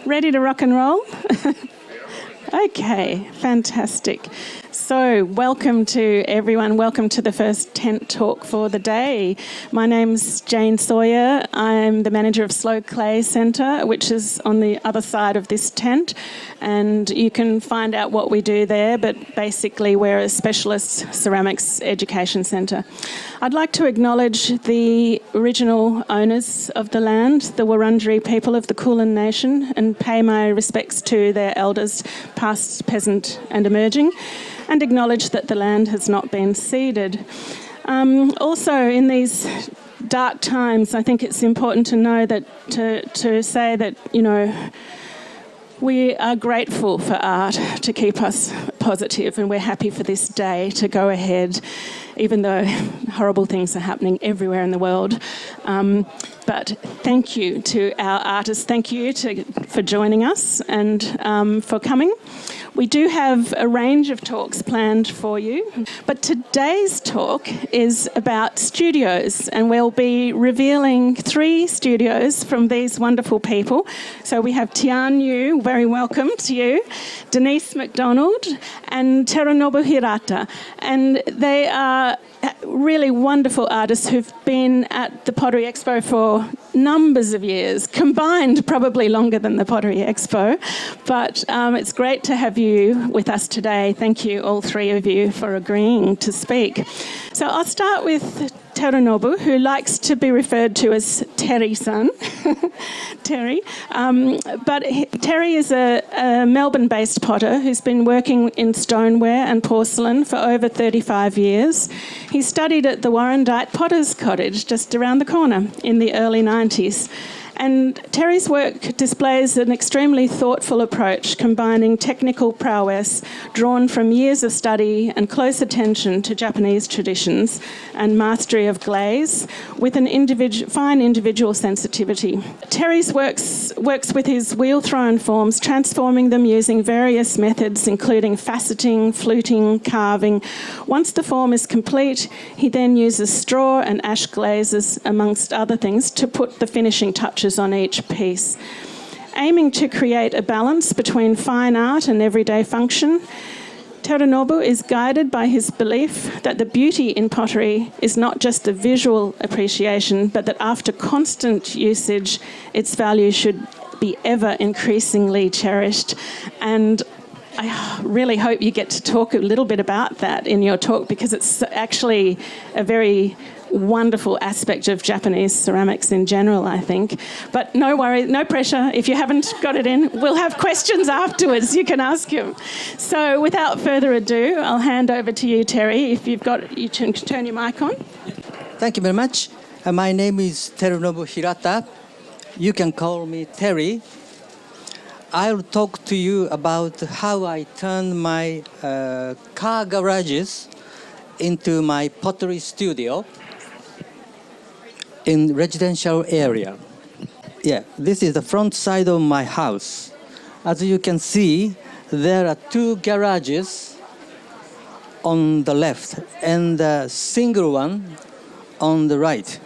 Ready to rock and roll? Okay, fantastic. So, welcome to everyone. Welcome to the first tent talk for the day. My name's Jane Sawyer. I'm the manager of Slow Clay Centre, which is on the other side of this tent. And you can find out what we do there, but basically we're a specialist ceramics education centre. I'd like to acknowledge the original owners of the land, the Wurundjeri people of the Kulin Nation, and pay my respects to their elders, past, present and emerging, and acknowledge that the land has not been ceded. Also, in these dark times, I think it's important to know that, to say that, you know, we are grateful for art to keep us positive, and we're happy for this day to go ahead, even though horrible things are happening everywhere in the world. But thank you to our artists. Thank you for joining us and for coming. We do have a range of talks planned for you, but today's talk is about studios, and we'll be revealing 3 studios from these wonderful people. So we have Tian, very welcome to you, Denise McDonald and Terunobu Hirata, and they are really wonderful artists who've been at the Pottery Expo for numbers of years, combined probably longer than the Pottery Expo, but it's great to have you with us today. Thank you, all 3 of you, for agreeing to speak. So I'll start with Terunobu, who likes to be referred to as Terry-san, Terry. But Terry is a Melbourne-based potter who's been working in stoneware and porcelain for over 35 years. He studied at the Warrandyte Potter's Cottage just around the corner in the early 90s. And Terry's work displays an extremely thoughtful approach, combining technical prowess drawn from years of study and close attention to Japanese traditions and mastery of glaze with an fine individual sensitivity. Terry's works with his wheel-thrown forms, transforming them using various methods, including faceting, fluting, carving. Once the form is complete, he then uses straw and ash glazes, amongst other things, to put the finishing touches on each piece. Aiming to create a balance between fine art and everyday function, Terunobu is guided by his belief that the beauty in pottery is not just the visual appreciation, but that after constant usage, its value should be ever increasingly cherished. And I really hope you get to talk a little bit about that in your talk, because it's actually a very wonderful aspect of Japanese ceramics in general, I think. But no worry, no pressure. If you haven't got it in, we'll have questions afterwards. You can ask him. So without further ado, I'll hand over to you, Terry. If you've got, you can turn your mic on. Thank you very much. My name is Terunobu Hirata. You can call me Terry. I'll talk to you about how I turned my car garages into my pottery studio in residential area. Yeah, this is the front side of my house. As you can see, there are 2 garages on the left and a single one on the right.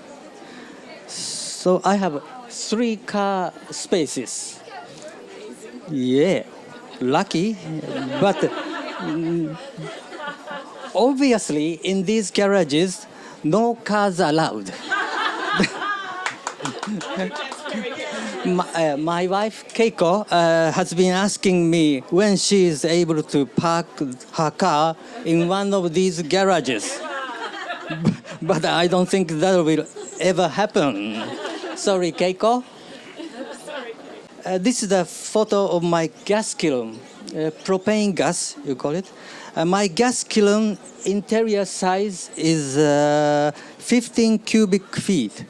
So I have 3 car spaces. Yeah, lucky, but obviously in these garages, no cars allowed. My wife, Keiko, has been asking me when she is able to park her car in one of these garages. But I don't think that will ever happen. Sorry, Keiko. This is a photo of my gas kiln, propane gas, you call it. My gas kiln interior size is 15 cubic feet,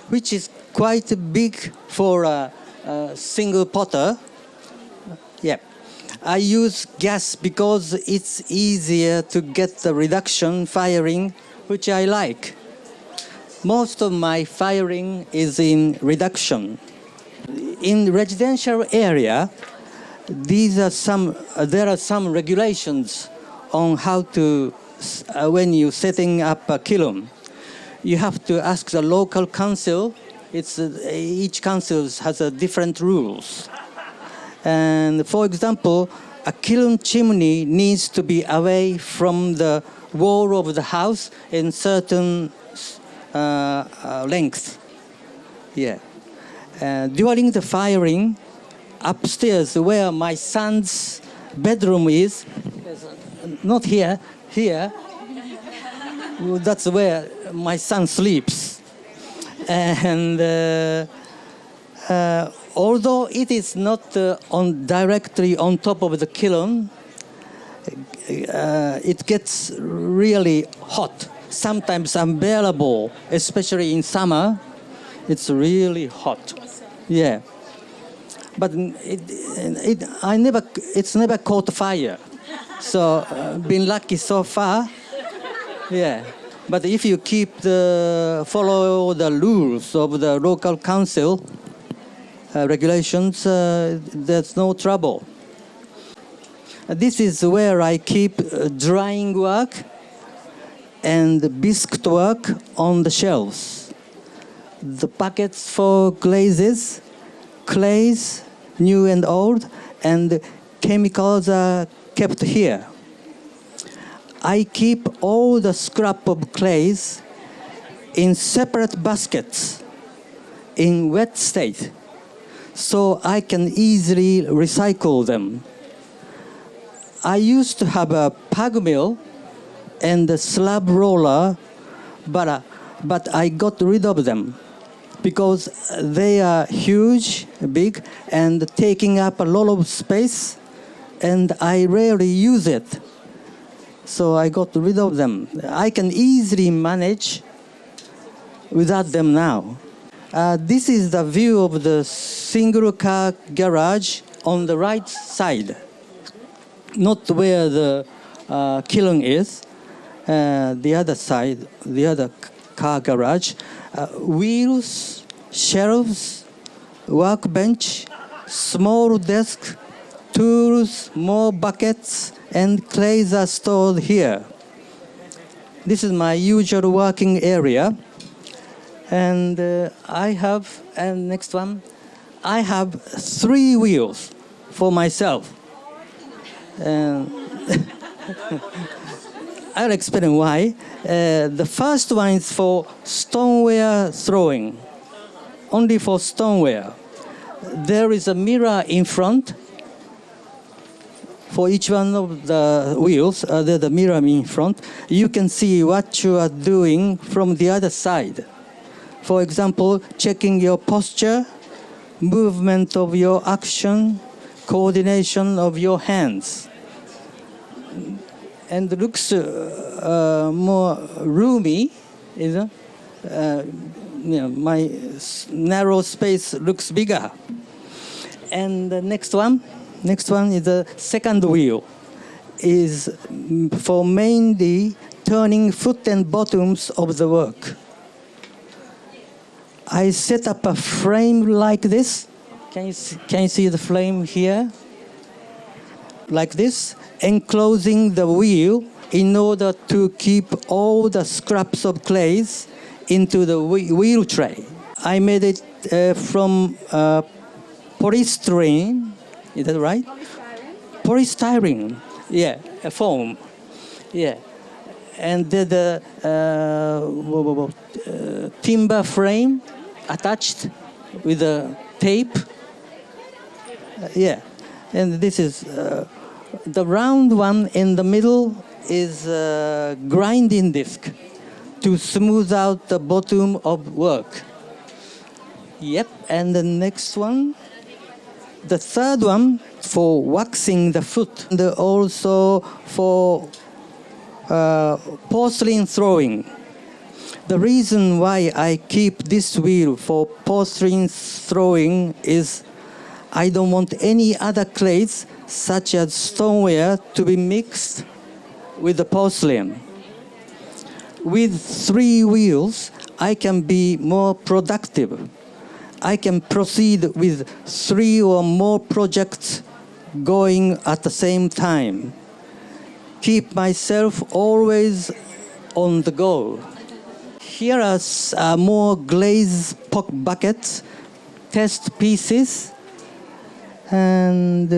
which is quite big for a single potter. Yeah. I use gas because it's easier to get the reduction firing, which I like. Most of my firing is in reduction. In residential area, there are some regulations on how to, when you're setting up a kiln. You have to ask the local council. Each council has different rules. And for example, a kiln chimney needs to be away from the wall of the house in certain length. Yeah. During the firing, upstairs where my son's bedroom is, not here, here, that's where my son sleeps. And although it is not directly on top of the kiln, it gets really hot, sometimes unbearable, especially in summer. It's really hot. Yeah. But it's never caught fire. So been lucky so far. Yeah. But if you follow the rules of the local council regulations, there's no trouble. This is where I keep drying work and biscuit work on the shelves. The buckets for glazes, clays, new and old, and chemicals are kept here. I keep all the scrap of clays in separate baskets in wet state, so I can easily recycle them. I used to have a pug mill and a slab roller, but I got rid of them because they are huge, big, and taking up a lot of space, and I rarely use it. So I got rid of them. I can easily manage without them now. This is the view of the single car garage on the right side, not where the kiln is, the other side, the other car garage. Wheels, shelves, workbench, small desk, tools, more buckets, and clays are stored here. This is my usual working area. And next one, I have 3 wheels for myself. I'll explain why. The first one is for stoneware throwing, only for stoneware. There is a mirror in front. For each one of the wheels, there's a mirror in front. You can see what you are doing from the other side. For example, checking your posture, movement of your action, coordination of your hands. And looks more roomy, my narrow space looks bigger. And the next one is the second wheel, is for mainly turning foot and bottoms of the work. I set up a frame like this. Can you see the frame here? Like this, enclosing the wheel in order to keep all the scraps of clays into the wheel tray. I made it from polystyrene. Is that right? Polystyrene. Yeah, a foam. Yeah. And the timber frame attached with a tape. Yeah. And this is the round one in the middle is a grinding disc to smooth out the bottom of work. Yep. And the next one, the third one for waxing the foot, and also for porcelain throwing. The reason why I keep this wheel for porcelain throwing is I don't want any other clays, such as stoneware, to be mixed with the porcelain. With 3 wheels, I can be more productive. I can proceed with 3 or more projects going at the same time. Keep myself always on the go. Here are more glazed buckets, test pieces. and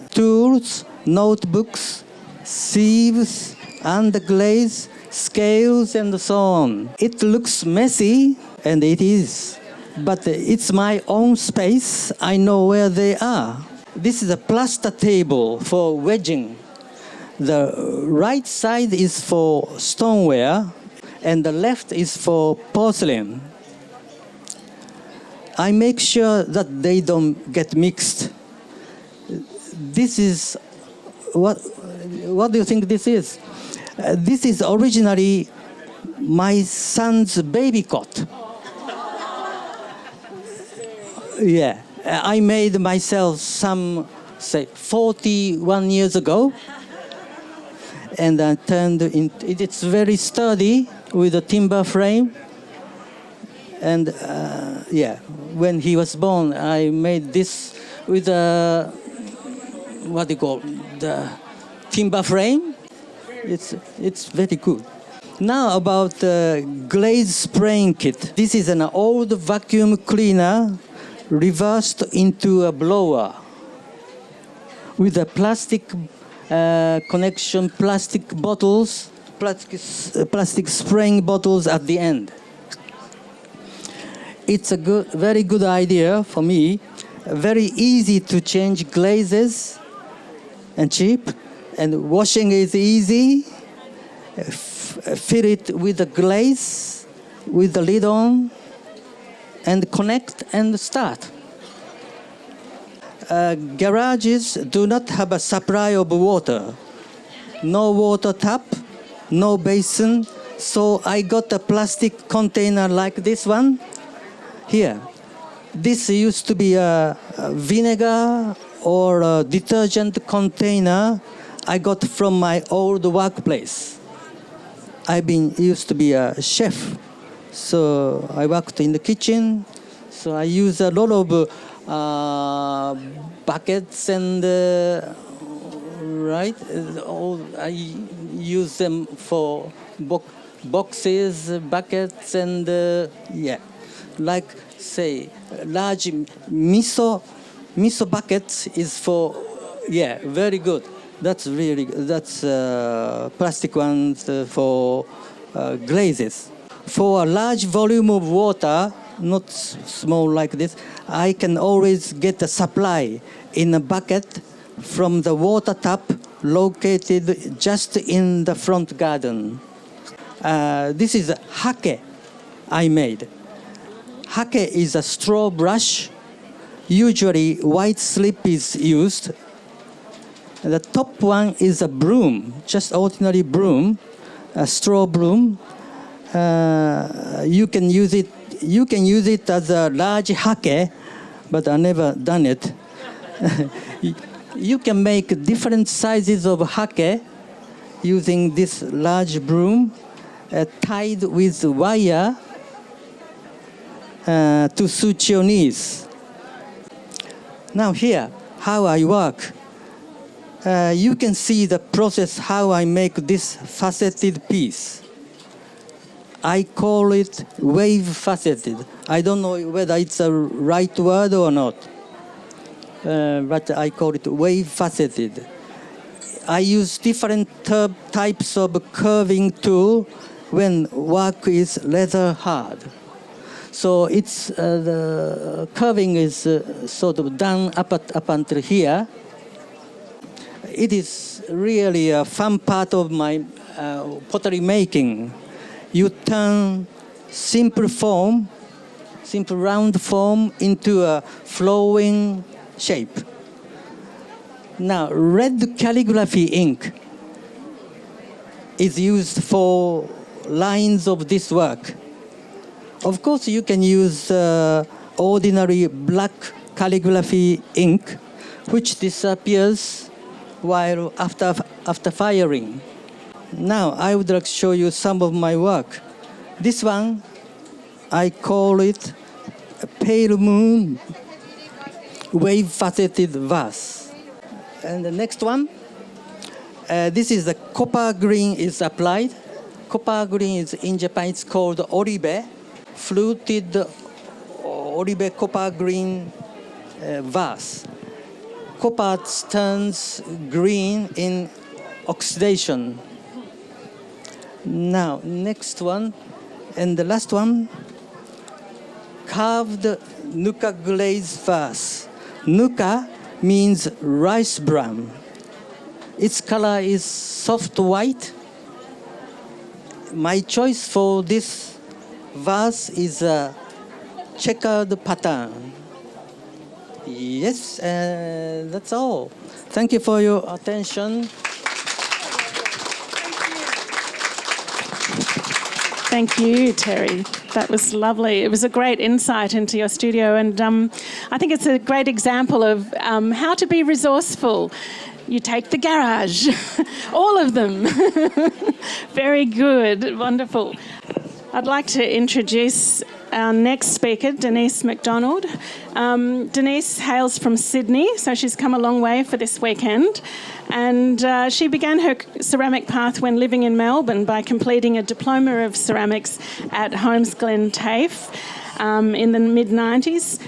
tools, notebooks, sieves, underglaze, scales, and so on. It looks messy, and it is. But it's my own space. I know where they are. This is a plaster table for wedging. The right side is for stoneware, and the left is for porcelain. I make sure that they don't get mixed. This is, what do you think this is? This is originally my son's baby cot. Yeah, I made myself some, say, 41 years ago. And I turned it's very sturdy with a timber frame. And yeah, when he was born, I made this with a, what do you call, the timber frame. It's very good. Now about the glaze spraying kit. This is an old vacuum cleaner reversed into a blower with a plastic connection, plastic bottles, plastic spraying bottles at the end. It's a very good idea for me. Very easy to change glazes and cheap, and washing is easy. Fill it with a glaze, with the lid on, and connect and start. Garages do not have a supply of water. No water tap, no basin, so I got a plastic container like this one. Here, this used to be a vinegar or a detergent container I got from my old workplace. Used to be a chef, so I worked in the kitchen. So I use a lot of buckets and right. I use them for boxes, buckets, and yeah, like say large miso buckets is for, yeah, very good. That's really good. That's plastic ones for glazes. For a large volume of water, not small like this, I can always get a supply in a bucket from the water tap located just in the front garden. This is a hake I made. Hake is a straw brush. Usually white slip is used. The top one is a broom, just ordinary broom, a straw broom. You can use it as a large hake, but I never done it. You can make different sizes of hake using this large broom tied with wire to suit your needs. Now here, how I work. You can see the process how I make this faceted piece. I call it wave faceted. I don't know whether it's a right word or not, but I call it wave faceted. I use different types of curving tool when work is rather hard. So it's the curving is sort of done up until here. It is really a fun part of my pottery making. You turn simple round form into a flowing shape. Now, red calligraphy ink is used for lines of this work. Of course, you can use ordinary black calligraphy ink, which disappears while after firing. Now, I would like to show you some of my work. This one, I call it a pale moon wave faceted vase. And the next one, this is the copper green is applied. Copper green is in Japan, it's called oribe, fluted oribe copper green vase. copper turns green in oxidation. Now, next one, and the last one, carved nuka glaze vase. Nuka means rice bran. Its color is soft white. My choice for this vase is a checkered pattern. Yes, that's all. Thank you for your attention. Thank you, Terry. That was lovely. It was a great insight into your studio, and I think it's a great example of how to be resourceful. You take the garage, all of them. Very good, wonderful. I'd like to introduce our next speaker, Denise McDonald. Denise hails from Sydney, so she's come a long way for this weekend. And she began her ceramic path when living in Melbourne by completing a diploma of ceramics at Holmes Glen TAFE in the mid-90s.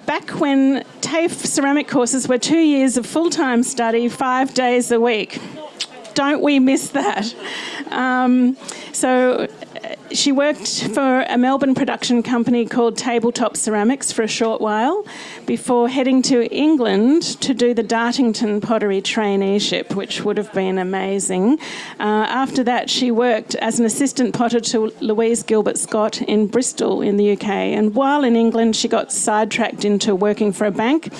Back when TAFE ceramic courses were 2 years of full-time study, 5 days a week. Don't we miss that? So she worked for a Melbourne production company called Tabletop Ceramics for a short while before heading to England to do the Dartington pottery traineeship, which would have been amazing. After that, she worked as an assistant potter to Louise Gilbert Scott in Bristol in the UK. And while in England, she got sidetracked into working for a bank,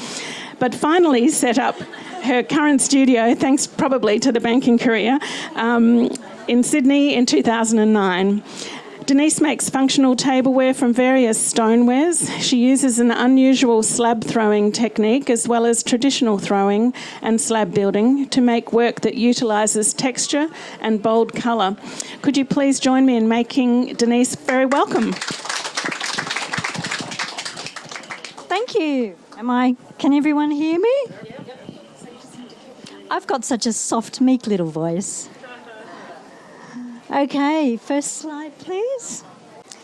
but finally set up her current studio, thanks probably to the banking career, in Sydney in 2009. Denise makes functional tableware from various stonewares. She uses an unusual slab throwing technique as well as traditional throwing and slab building to make work that utilises texture and bold colour. Could you please join me in making Denise very welcome? Thank you. Can everyone hear me? I've got such a soft, meek little voice. Okay, first slide, please.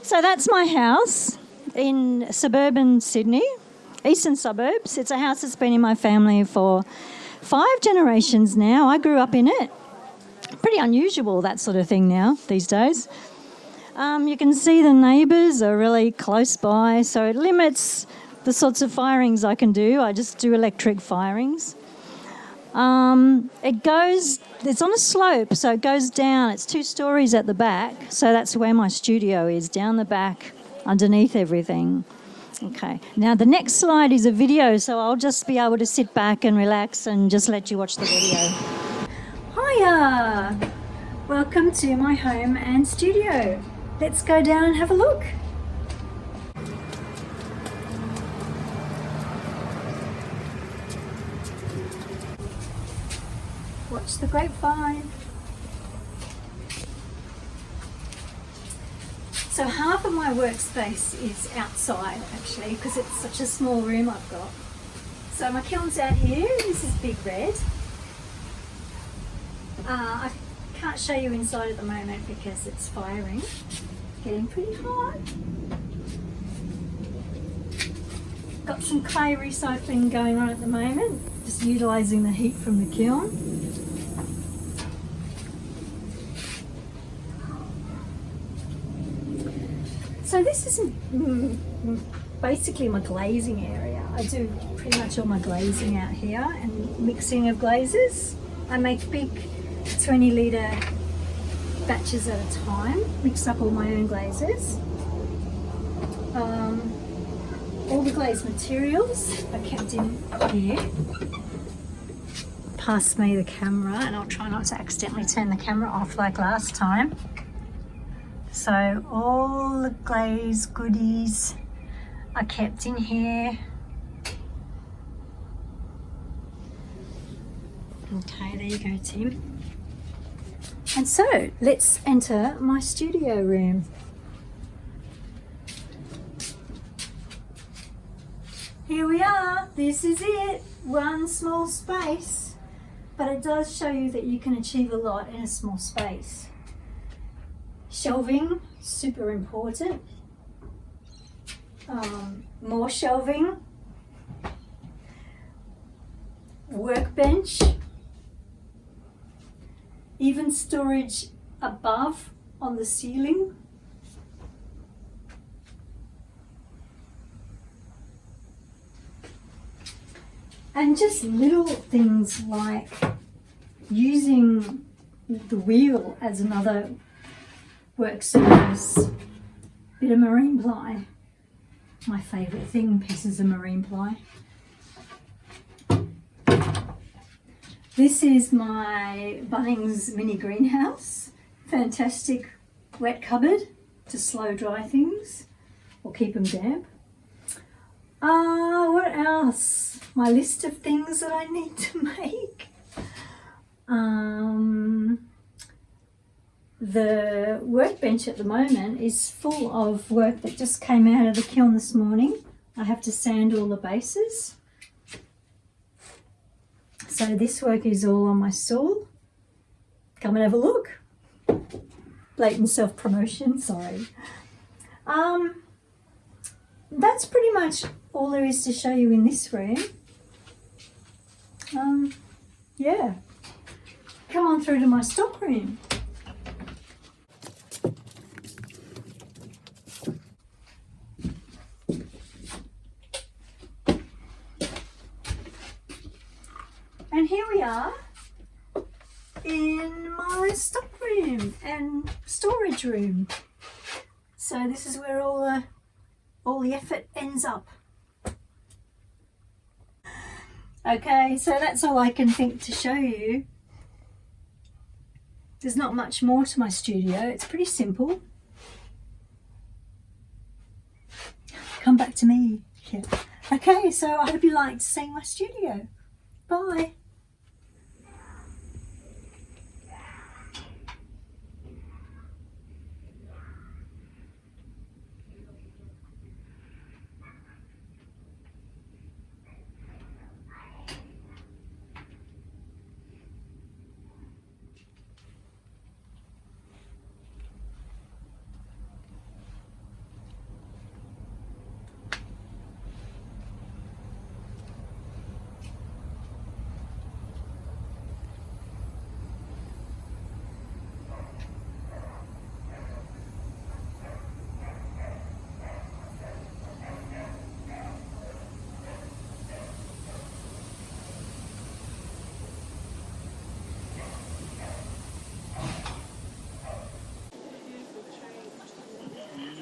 So that's my house in suburban Sydney, eastern suburbs. It's a house that's been in my family for 5 generations now. I grew up in it. Pretty unusual, that sort of thing now, these days. You can see the neighbours are really close by, so it limits the sorts of firings I can do. I just do electric firings. It's on a slope, so it goes down. It's 2 stories at the back, so that's where my studio is, down the back, underneath everything. Okay, now the next slide is a video, so I'll just be able to sit back and relax and just let you watch the video. Hiya! Welcome to my home and studio. Let's go down and have a look. Watch the grapevine. So half of my workspace is outside actually because it's such a small room I've got. So my kiln's out here. This is Big Red. I can't show you inside at the moment because it's firing. It's getting pretty hot. Got some clay recycling going on at the moment, just utilising the heat from the kiln. So this is basically my glazing area. I do pretty much all my glazing out here and mixing of glazes. I make big 20 litre batches at a time, mix up all my own glazes. All the glazed materials are kept in here. Pass me the camera and I'll try not to accidentally turn the camera off like last time. So all the glaze goodies are kept in here. Okay, there you go, Tim. And so let's enter my studio room. Here we are, this is it, one small space, but it does show you that you can achieve a lot in a small space. Shelving, super important. More shelving. workbench, even storage above on the ceiling. And just little things like using the wheel as another work surface. Bit of marine ply. My favourite thing, pieces of marine ply. This is my Bunnings mini greenhouse. Fantastic wet cupboard to slow dry things or keep them damp. What else? My list of things that I need to make. The workbench at the moment is full of work that just came out of the kiln this morning. I have to sand all the bases. So this work is all on my stool. Come and have a look. Blatant self-promotion, sorry. That's pretty much all there is to show you in this room. Yeah. Come on through to my stock room. And here we are in my stock room and storage room. So this is where all the effort ends up. Okay, so that's all I can think to show you. There's not much more to my studio. It's pretty simple. Come back to me. Yeah. Okay, so I hope you liked seeing my studio. Bye.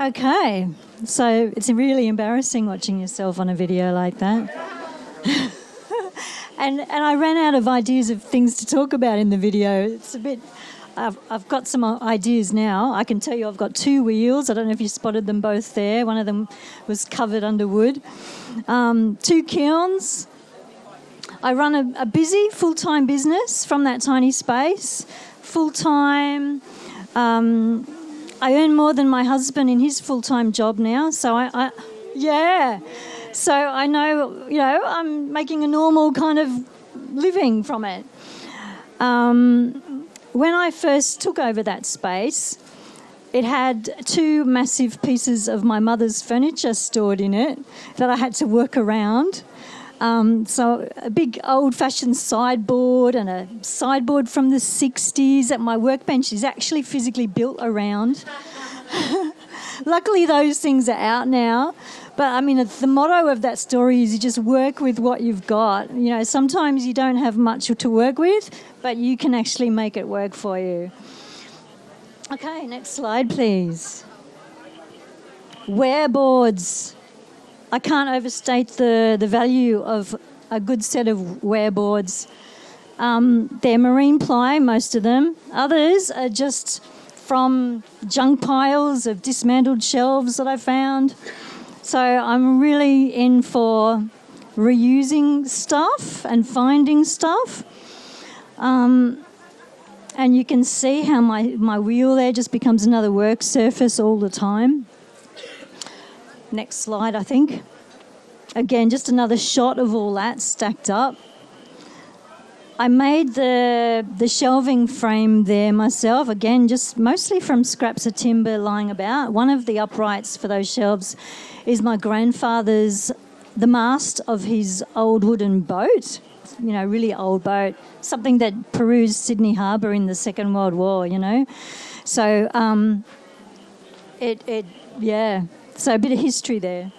Okay, so it's really embarrassing watching yourself on a video like that. and I ran out of ideas of things to talk about in the video. It's a bit... I've got some ideas now. I can tell you I've got 2 wheels. I don't know if you spotted them both there. One of them was covered under wood. 2 kilns. I run a busy full-time business from that tiny space. Full-time... I earn more than my husband in his full-time job now, so yeah. So I know, I'm making a normal kind of living from it. When I first took over that space, it had 2 massive pieces of my mother's furniture stored in it that I had to work around. So a big old-fashioned sideboard and a sideboard from the 60s that my workbench is actually physically built around. Luckily, those things are out now. But, I mean, the motto of that story is you just work with what you've got. Sometimes you don't have much to work with, but you can actually make it work for you. Okay, next slide, please. Wearboards. I can't overstate the value of a good set of wearboards. They're marine ply, most of them. Others are just from junk piles of dismantled shelves that I found. So I'm really in for reusing stuff and finding stuff. And you can see how my wheel there just becomes another work surface all the time. Next slide, I think. Again, just another shot of all that stacked up. I made the shelving frame there myself, again, just mostly from scraps of timber lying about. One of the uprights for those shelves is my grandfather's, the mast of his old wooden boat really old boat, something that perused Sydney Harbour in the Second World War, So, so a bit of history there.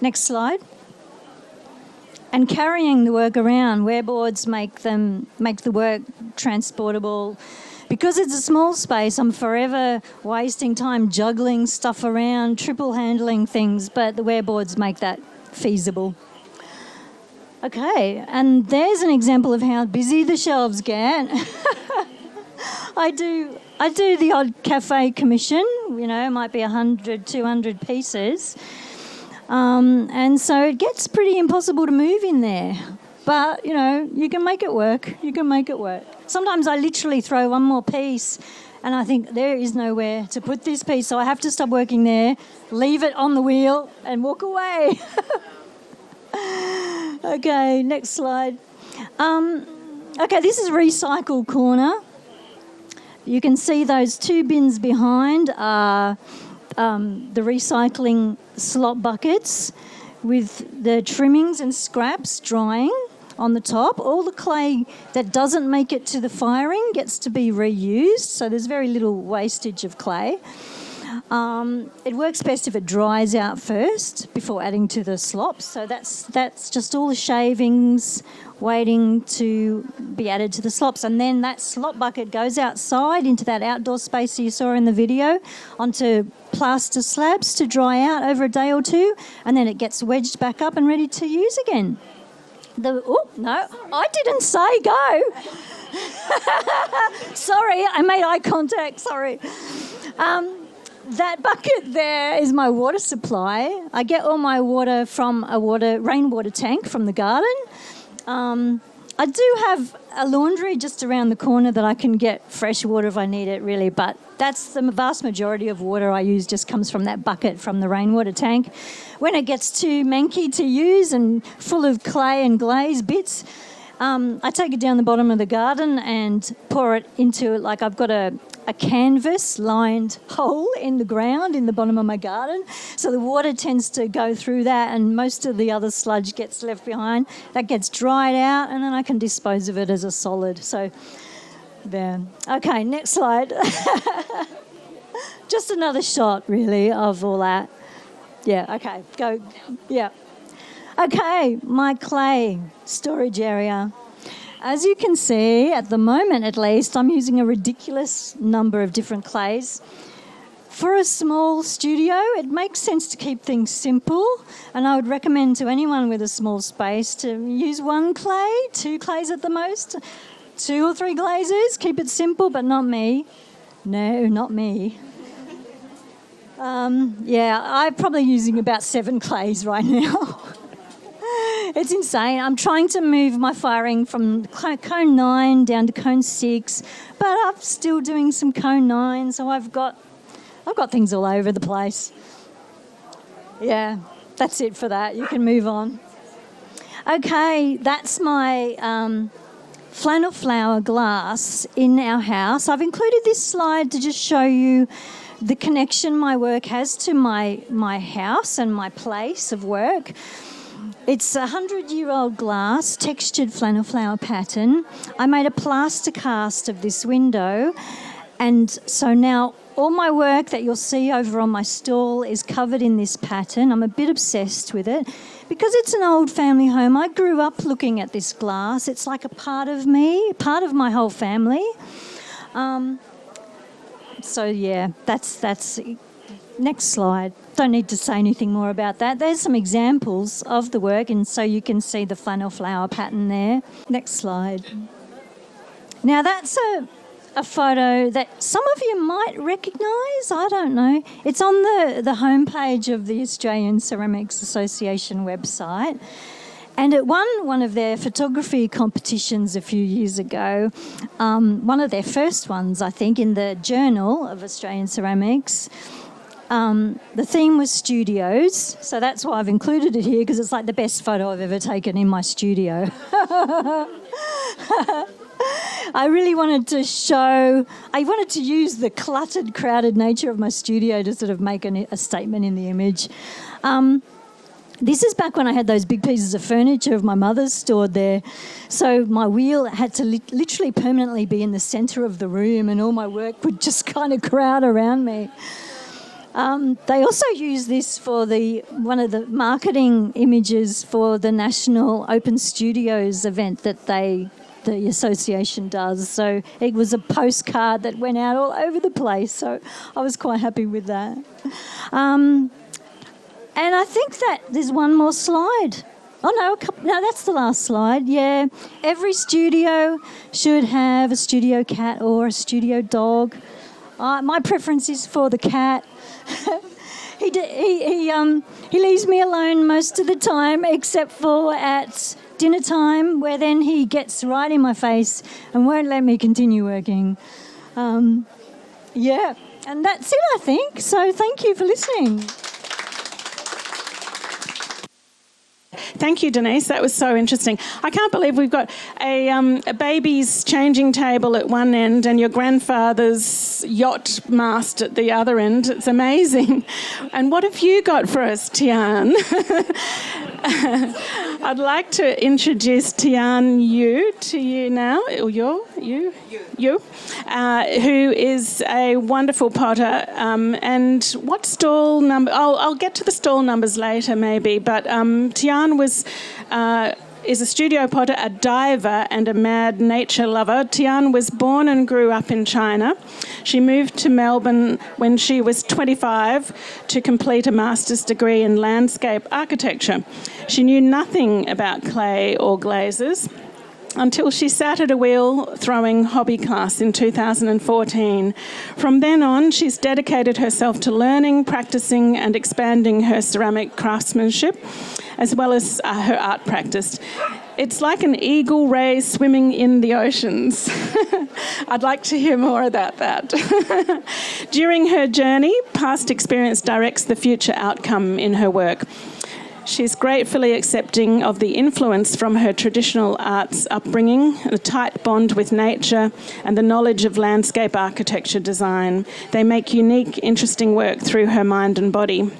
Next slide. And carrying the work around, wearboards make the work transportable. Because it's a small space, I'm forever wasting time juggling stuff around, triple handling things, but the wearboards make that feasible. Okay, and there's an example of how busy the shelves get. I do the odd cafe commission, it might be 100, 200 pieces. And so it gets pretty impossible to move in there. But, you can make it work. Sometimes I literally throw one more piece and I think there is nowhere to put this piece, so I have to stop working there, leave it on the wheel and walk away. Okay, next slide. Okay, this is recycle corner. You can see those two bins behind are the recycling slop buckets with the trimmings and scraps drying on the top. All the clay that doesn't make it to the firing gets to be reused, so there's very little wastage of clay. It works best if it dries out first before adding to the slops, so that's just all the shavings waiting to be added to the slops, and then that slop bucket goes outside into that outdoor space you saw in the video onto plaster slabs to dry out over a day or two, and then it gets wedged back up and ready to use again. No, I didn't say go. Sorry, I made eye contact, sorry. That bucket there is my water supply. I get all my water from a rainwater tank from the garden. I do have a laundry just around the corner that I can get fresh water if I need it, really, but that's the vast majority of water I use just comes from that bucket from the rainwater tank. When it gets too manky to use and full of clay and glaze bits, I take it down the bottom of the garden and pour it into, like I've got a canvas-lined hole in the ground in the bottom of my garden. So the water tends to go through that and most of the other sludge gets left behind. That gets dried out and then I can dispose of it as a solid. So there. Okay, next slide. Just another shot, really, of all that. Yeah, okay, go. Yeah. Okay, my clay storage area. As you can see, at the moment at least, I'm using a ridiculous number of different clays. For a small studio, it makes sense to keep things simple, and I would recommend to anyone with a small space to use one clay, two clays at the most, 2 or 3 glazes. Keep it simple, but not me. No, not me. I'm probably using about 7 clays right now. It's insane. I'm trying to move my firing from cone 9 down to cone 6, but I'm still doing some cone 9, so I've got things all over the place. Yeah, that's it for that. You can move on. Okay, that's my flannel flower glass in our house. I've included this slide to just show you the connection my work has to my house and my place of work. It's a 100-year-old glass, textured flannel flower pattern. I made a plaster cast of this window, and so now all my work that you'll see over on my stall is covered in this pattern. I'm a bit obsessed with it. Because it's an old family home, I grew up looking at this glass. It's like a part of me, part of my whole family. So yeah, that's next slide. Don't need to say anything more about that. There's some examples of the work, and so you can see the flannel flower pattern there. Next slide. Now that's a photo that some of you might recognise. I don't know. It's on the homepage of the Australian Ceramics Association website. And it won one of their photography competitions a few years ago, one of their first ones, I think, in the Journal of Australian Ceramics. The theme was studios, so that's why I've included it here, because it's like the best photo I've ever taken in my studio. I really wanted to use the cluttered, crowded nature of my studio to sort of make a statement in the image. This is back when I had those big pieces of furniture of my mother's stored there. So my wheel had to literally permanently be in the centre of the room, and all my work would just kind of crowd around me. They also use this for one of the marketing images for the National Open Studios event that the association does. So it was a postcard that went out all over the place. So I was quite happy with that. And I think that there's one more slide. Oh, no, that's the last slide. Yeah, every studio should have a studio cat or a studio dog. My preference is for the cat. He leaves me alone most of the time, except for at dinner time, where then he gets right in my face and won't let me continue working. Yeah, and that's it, I think. So thank you for listening. Thank you, Denise. That was so interesting. I can't believe we've got a baby's changing table at one end and your grandfather's yacht mast at the other end. It's amazing. And what have you got for us, Tian? I'd like to introduce Tian Yu to you now. You, who is a wonderful potter. And what stall number? I'll get to the stall numbers later, maybe. But Tian is a studio potter, a diver, and a mad nature lover. Tian was born and grew up in China. She moved to Melbourne when she was 25 to complete a master's degree in landscape architecture. She knew nothing about clay or glazes until she sat at a wheel throwing hobby class in 2014. From then on, she's dedicated herself to learning, practicing, and expanding her ceramic craftsmanship, as well as her art practice. It's like an eagle ray swimming in the oceans. I'd like to hear more about that. During her journey, past experience directs the future outcome in her work. She's gratefully accepting of the influence from her traditional arts upbringing, a tight bond with nature, and the knowledge of landscape architecture design. They make unique, interesting work through her mind and body.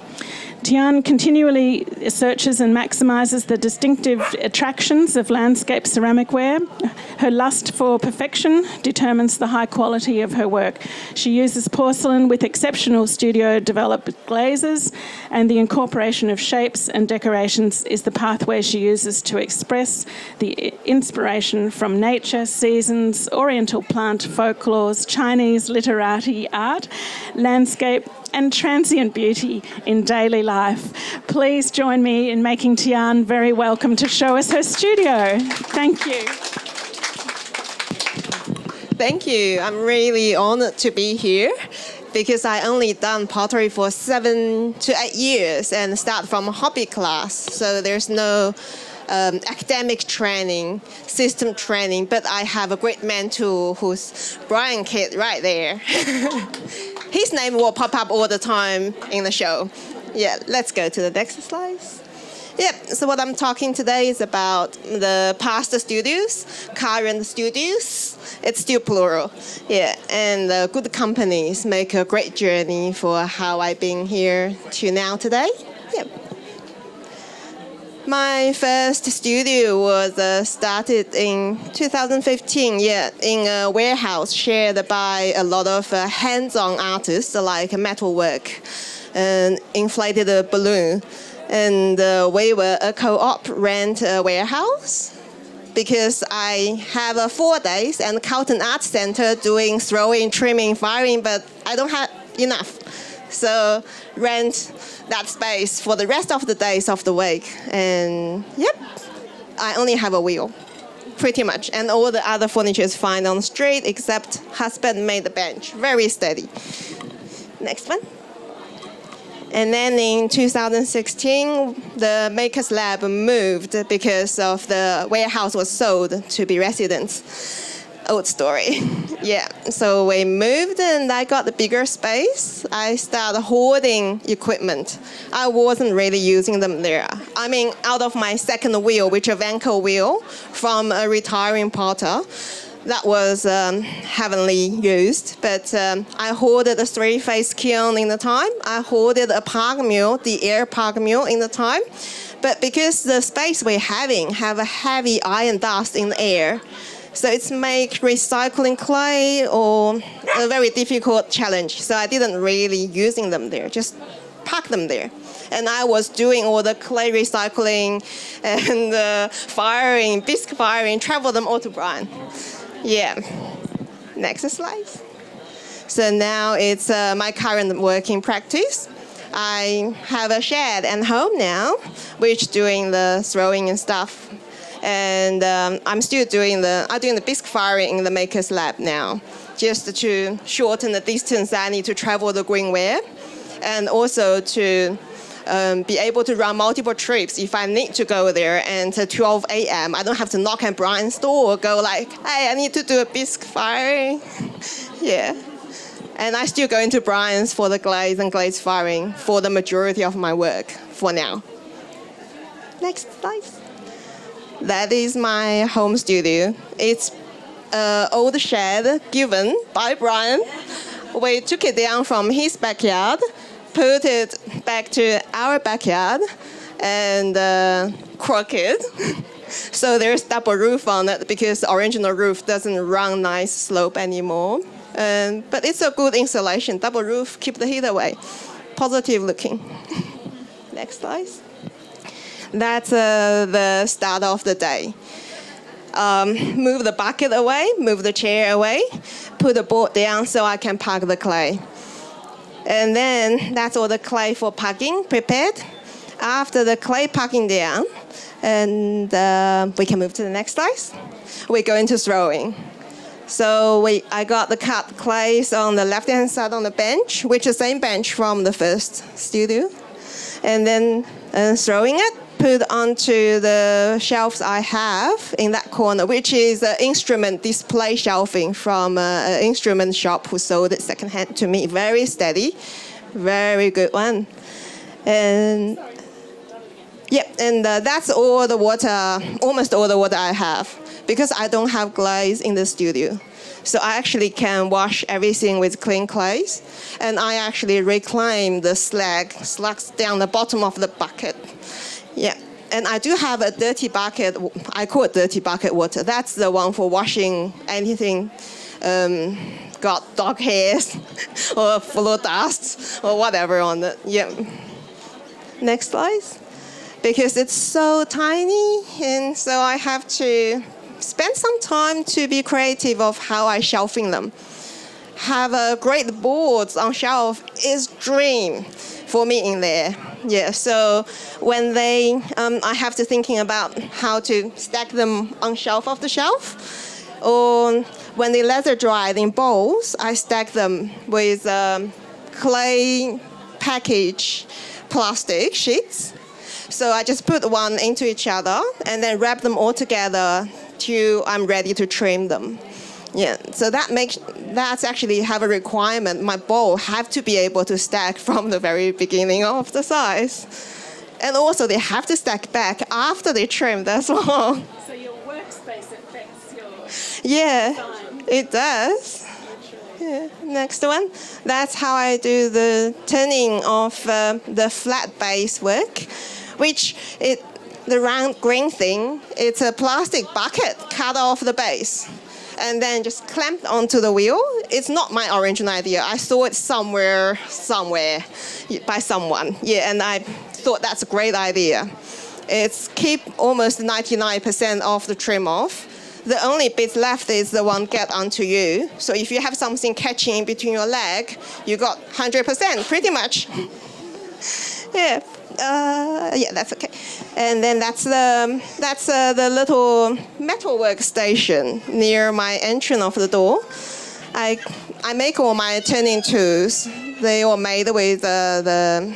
Tian continually searches and maximises the distinctive attractions of landscape ceramic ware. Her lust for perfection determines the high quality of her work. She uses porcelain with exceptional studio-developed glazes, and the incorporation of shapes and decorations is the pathway she uses to express the inspiration from nature, seasons, oriental plant folklores, Chinese literati art, landscape, and transient beauty in daily life. Please join me in making Tian very welcome to show us her studio. Thank you. Thank you. I'm really honored to be here because I only done pottery for 7 to 8 years and start from a hobby class. So there's no academic training, system training, but I have a great mentor who's Brian Kidd right there. His name will pop up all the time in the show. Yeah, let's go to the next slide. Yep, so what I'm talking today is about the past studios, current studios. It's still plural. Yeah, and the good companies make a great journey for how I've been here to now today. Yep. My first studio was started in 2015, in a warehouse shared by a lot of hands-on artists like metalwork and inflated a balloon. And we were a co-op rent warehouse because I have 4 days and Carlton Art Center doing throwing, trimming, firing, but I don't have enough. So rent that space for the rest of the days of the week. And yep, I only have a wheel, pretty much. And all the other furniture is fine on the street, except husband made the bench, very steady. Next one. And then in 2016, the Makers Lab moved because of the warehouse was sold to be residents. Old story. Yeah, so we moved and I got the bigger space. I started hoarding equipment. I wasn't really using them there. I mean, out of my second wheel, which is a Vanco wheel from a retiring potter, that was heavily used, but I hoarded a 3-phase kiln in the time. I hoarded a pug mill, the air pug mill in the time, But because the space we're having have a heavy iron dust in the air, so it's make recycling clay or a very difficult challenge. So I didn't really using them there, just park them there. And I was doing all the clay recycling and firing, bisque firing, travel them all to Brian. Yeah. Next slide. So now it's my current working practice. I have a shed at home now, which doing the throwing and stuff. And I'm still doing the bisque firing in the maker's lab now, just to shorten the distance I need to travel the greenware, and also to be able to run multiple trips if I need to go there. And at 12 a.m., I don't have to knock at Brian's door or go like, hey, I need to do a bisque firing. Yeah. And I still go into Brian's for the glaze and glaze firing for the majority of my work for now. Next slide. That is my home studio. It's an old shed given by Brian. We took it down from his backyard, put it back to our backyard, and crooked. So there's double roof on it because the original roof doesn't run nice slope anymore. But it's a good insulation. Double roof, keep the heat away. Positive looking. Next slide. That's the start of the day. Move the bucket away, move the chair away, put the board down so I can pack the clay. And then that's all the clay for packing prepared. After the clay packing down, and we can move to the next slide. We go into throwing. So I got the cut clays on the left-hand side on the bench, which is the same bench from the first studio. And then throwing it, put onto the shelves I have in that corner, which is an instrument display shelving from an instrument shop who sold it secondhand to me. Very steady, very good one. And yeah, and that's all the water, almost all the water I have, because I don't have glaze in the studio. So I actually can wash everything with clean clays, and I actually reclaim the slugs down the bottom of the bucket. Yeah, and I do have a dirty bucket. I call it dirty bucket water. That's the one for washing anything got dog hairs or floor dust or whatever on it. Yeah. Next slide. Because it's so tiny, and so I have to spend some time to be creative of how I shelving them. Have a great boards on shelf is dream for me in there. Yeah, so when I have to thinking about how to stack them on shelf of the shelf, or when they leather dried in bowls, I stack them with clay package plastic sheets. So I just put one into each other and then wrap them all together till I'm ready to trim them. Yeah, so that's actually have a requirement. My bowl have to be able to stack from the very beginning of the size. And also they have to stack back after they trim, that's all. So your workspace affects your design. It does. Yeah. Next one. That's how I do the turning of the flat base work, which the round green thing, it's a plastic bucket cut off the base and then just clamped onto the wheel. It's not my original idea. I saw it somewhere by someone. Yeah, and I thought that's a great idea. It's keep almost 99% of the trim off. The only bit left is the one get onto you. So if you have something catching in between your leg, you got 100% pretty much. Yeah. Yeah, that's okay. And then that's the little metal workstation near my entrance of the door. I make all my turning tools. They are made with the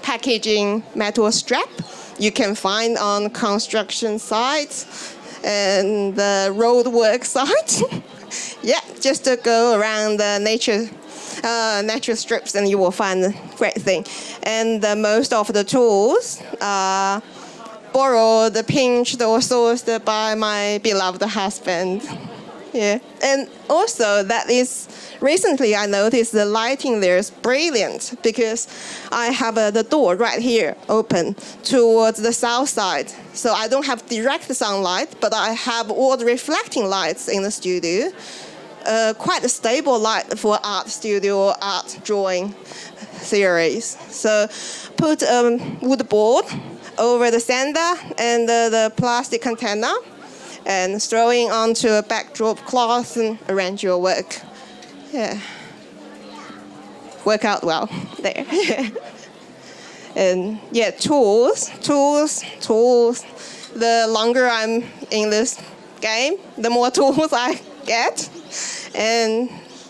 packaging metal strap you can find on construction sites and the road work sites. Yeah, just to go around the natural strips, and you will find a great thing. And most of the tools are borrowed, pinched, or sourced by my beloved husband. Yeah, and also recently I noticed the lighting there is brilliant because I have the door right here open towards the south side. So I don't have direct sunlight, but I have all the reflecting lights in the studio. Quite a stable light for art studio or art drawing series. So put a wood board over the center and the plastic container, and throwing onto a backdrop cloth and arrange your work. Yeah. Work out well there. And yeah, tools. The longer I'm in this game, the more tools I get. And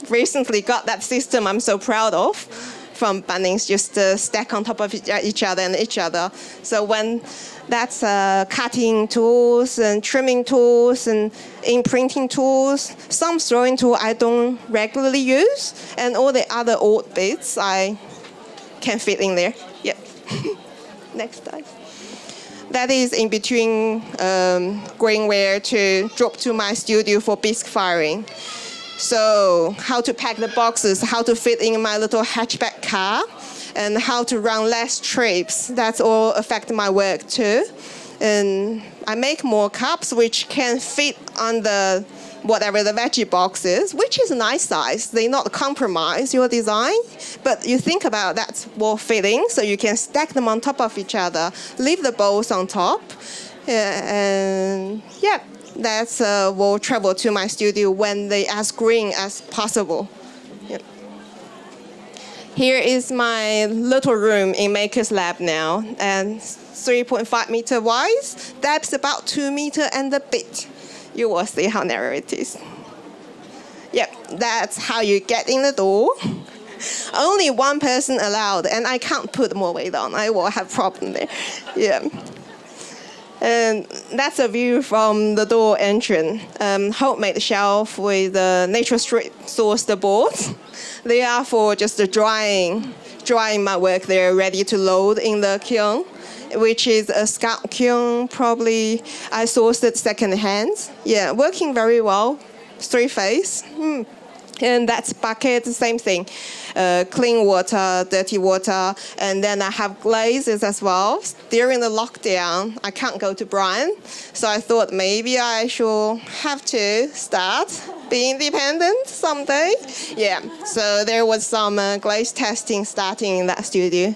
recently got that system I'm so proud of from Bunnings, just stack on top of each other. So when that's cutting tools and trimming tools and imprinting tools. Some throwing tool I don't regularly use, and all the other old bits I can fit in there. Yep. Next slide. That is in between grainware to drop to my studio for bisque firing. So how to pack the boxes, how to fit in my little hatchback car, and how to run less trips. That's all affect my work too. And I make more cups which can fit on the whatever the veggie box is, which is a nice size. They not compromise your design, but you think about that's more fitting, so you can stack them on top of each other, leave the bowls on top, and yeah, that's will travel to my studio when they as green as possible. Here is my little room in Maker's Lab now, and 3.5 meter wide, depth about 2 meter and a bit. You will see how narrow it is. Yep, that's how you get in the door. Only one person allowed, and I can't put more weight on. I will have problem there. Yeah. And that's a view from the door entrance. Homemade shelf with Nature Street sourced boards. They are for just drying my work. They're ready to load in the kiln, which is a Scout kiln. Probably I sourced it second hand. Yeah, working very well. 3-phase. And that's bucket, same thing. Clean water, dirty water, and then I have glazes as well. During the lockdown, I can't go to Brian, so I thought maybe I should have to start being independent someday. Yeah, so there was some glaze testing starting in that studio.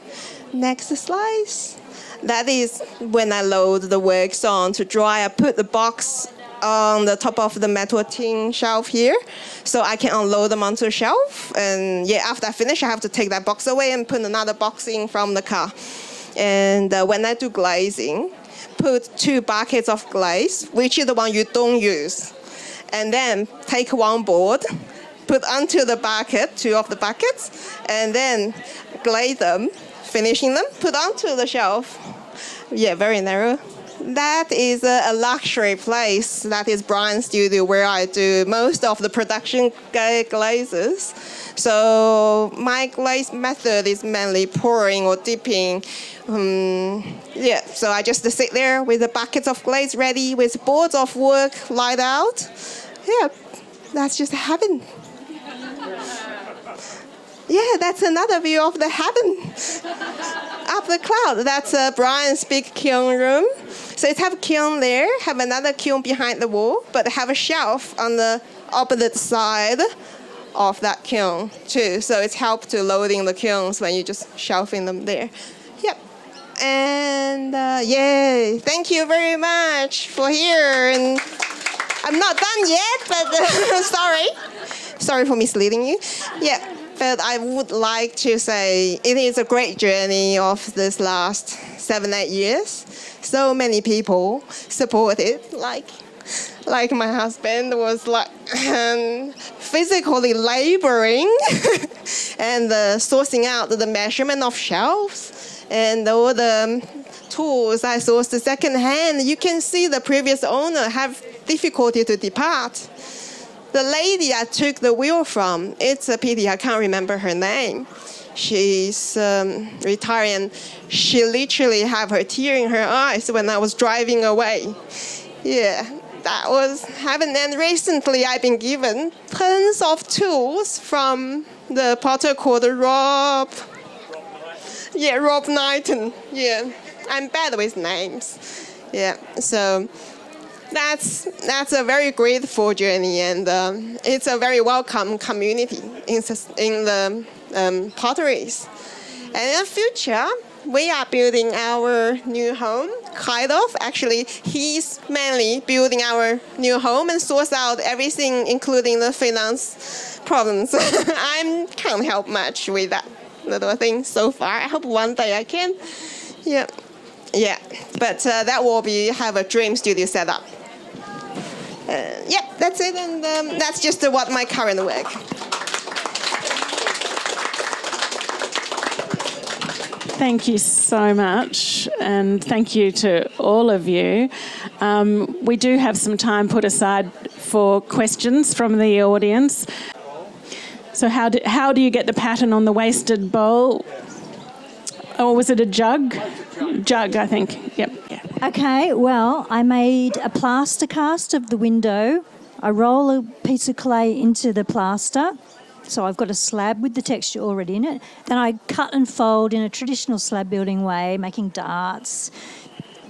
Next slide. That is when I load the works on to dry. I put the box on the top of the metal tin shelf here, so I can unload them onto the shelf. And yeah, after I finish, I have to take that box away and put another box in from the car. And when I do glazing, put 2 buckets of glaze, which is the one you don't use, and then take one board, put onto the bucket, 2 of the buckets, and then glaze them, finishing them, put onto the shelf. Yeah, very narrow. That is a luxury place. That is Brian's studio, where I do most of the production glazes. So my glaze method is mainly pouring or dipping. Yeah, so I just sit there with a bucket of glaze ready, with boards of work laid out. Yeah, that's just heaven. Yeah, that's another view of the heaven. Up the cloud. That's Brian's big kiln room. So it have a kiln there, have another kiln behind the wall, but have a shelf on the opposite side of that kiln too. So it's helped to loading the kilns when you just shelving them there. Yep. And yay, thank you very much for here. And I'm not done yet, but sorry for misleading you. Yeah. But I would like to say it is a great journey of this last 7-8 years. So many people supported, like my husband was like physically laboring and sourcing out the measurement of shelves and all the tools I sourced second hand. You can see the previous owner have difficulty to depart. The lady I took the wheel from, it's a pity I can't remember her name. She's retiring. She literally had her tear in her eyes when I was driving away. Yeah, that was heaven. And recently I've been given tons of tools from the potter called Rob. Yeah, Rob Knighton. Yeah, I'm bad with names. Yeah, so that's a very grateful journey, and it's a very welcome community in the potteries. And in the future, we are building our new home, kind of. Actually, he's mainly building our new home and sorts out everything, including the finance problems. I can't help much with that little thing so far. I hope one day I can. Yeah. But that will have a dream studio set up. That's it, and that's just what my current work. Thank you so much, and thank you to all of you. We do have some time put aside for questions from the audience. So how do you get the pattern on the wasted bowl? Or was it a jug? Jug, I think. Yep. Yeah. Okay, well, I made a plaster cast of the window. I roll a piece of clay into the plaster. So I've got a slab with the texture already in it. Then I cut and fold in a traditional slab building way, making darts,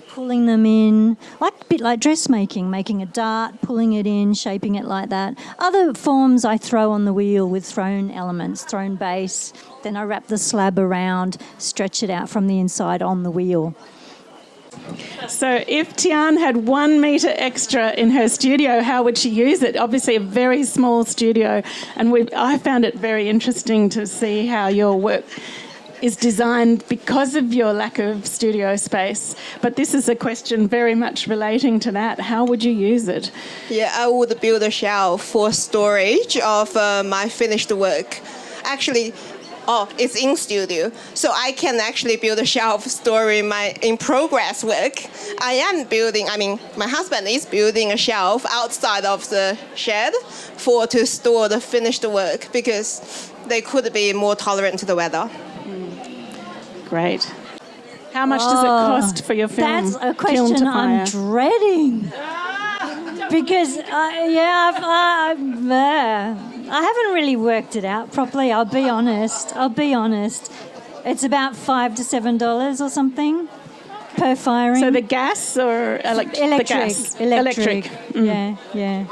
pulling them in, a bit like dressmaking, making a dart, pulling it in, shaping it like that. Other forms I throw on the wheel with thrown elements, thrown base. Then I wrap the slab around, stretch it out from the inside on the wheel. So if Tian had 1 metre extra in her studio, how would she use it? Obviously a very small studio, and I found it very interesting to see how your work is designed because of your lack of studio space. But this is a question very much relating to that. How would you use it? Yeah, I would build a shelf for storage of my finished work. Actually, it's in studio, so I can actually build a shelf storing my in-progress work. My husband is building a shelf outside of the shed to store the finished work because they could be more tolerant to the weather. Great. How much does it cost for your film? That's a question I'm dreading. Because, I haven't really worked it out properly, I'll be honest. It's about $5 to $7 or something per firing. So the gas or electric? The gas. Electric. Mm. Yeah.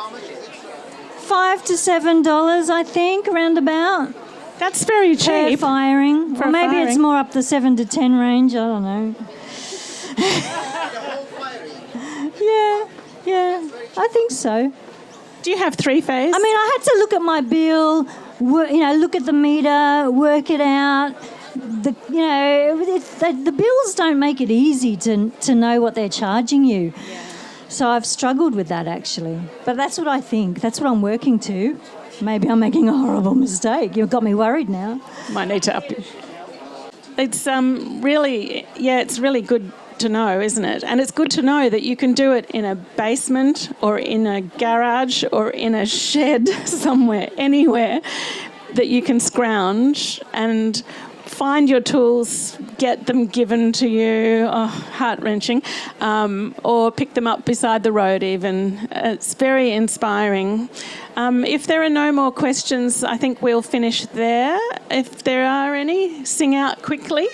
$5 to $7, I think, around about. That's very cheap. Per firing. Or maybe it's more up the 7 to 10 range, I don't know. Yeah, I think so. Do you have 3-phase? I mean, I had to look at my bill, look at the meter, work it out. The bills don't make it easy to know what they're charging you. Yeah. So I've struggled with that, actually. But that's what I think. That's what I'm working to. Maybe I'm making a horrible mistake. You've got me worried now. Might need to up it. It's it's really good to know, isn't it? And it's good to know that you can do it in a basement or in a garage or in a shed somewhere, anywhere that you can scrounge and find your tools, get them given to you, heart-wrenching, or pick them up beside the road even. It's very inspiring. If there are no more questions, I think we'll finish there. If there are any, sing out quickly.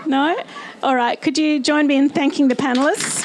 No? All right, could you join me in thanking the panellists?